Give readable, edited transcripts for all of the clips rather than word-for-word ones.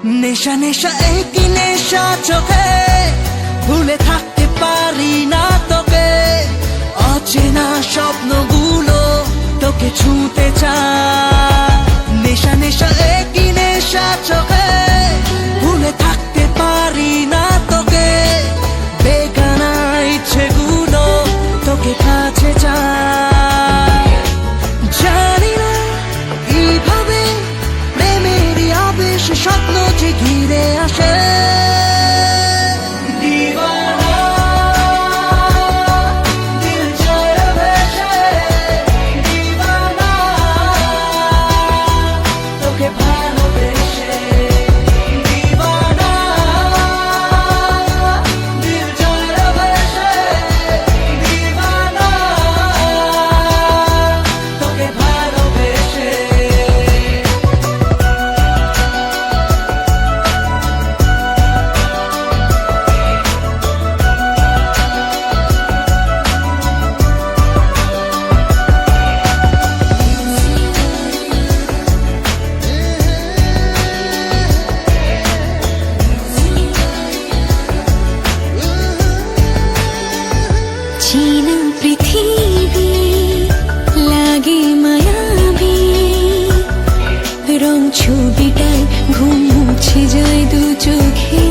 নেশা নেশা একই নেশা চোখে, ভুলে থাকতে পারি না তোকে। অচেনা স্বপ্নগুলো তোকে ছুঁতে চায়। নেশা নেশা একই নেশা চোখে, ভুলে থাকতে পারি না তোকে। বেগানা ইচ্ছেগুলো তোকে কাছে চায়। জানি না কিভাবে প্রেমেরই আবেশ স্বপ্ন যে ঘিরে আসে। চীনা পৃথিবী লাগে মায়াবী, রং ছবিটায় ঘুম মুছে যায় দু চোখে।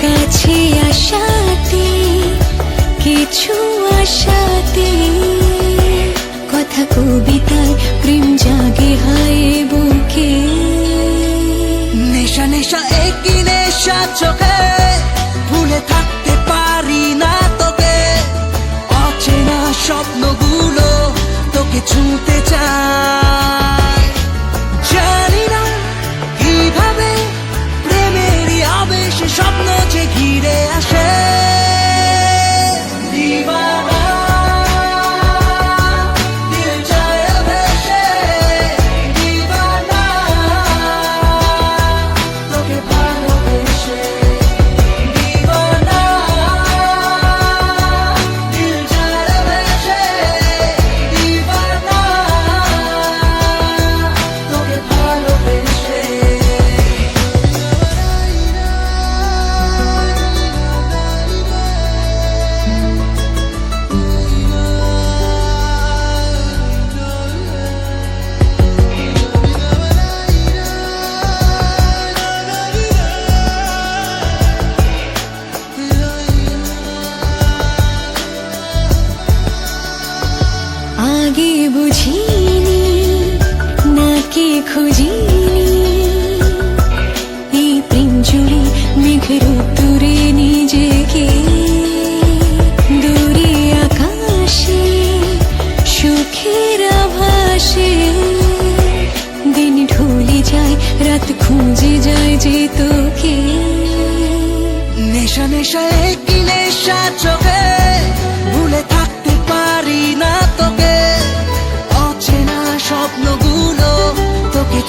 কাছে আসাতে কিছু আশাতে, কথা কবিতায় প্রেম জাগে হায় বুকে। নেশা নেশা একই নেশা চোখে, ভুলে থাকতে পারি না তোকে। অচেনা স্বপ্নগুলো তোকে ছুঁতে চায়। জানি না কিভাবে প্রেমেরই আবেশ স্বপ্ন যে ঘিরে আসে। আগে বুঝিনি, নাকে খুঁজিনি, এই প্রেম জুড়ে মেঘের উত্তরে নিজেকে। দূরে আকাশে সুখের আভাসে, দিন ঢলে যায় রাত খুঁজে যায় যে তোকে। নেশা নেশা একই নেশা চোখে, ভুলে থাকতে পারি না তোকে। অচেনা স্বপ্নগুলো তোকে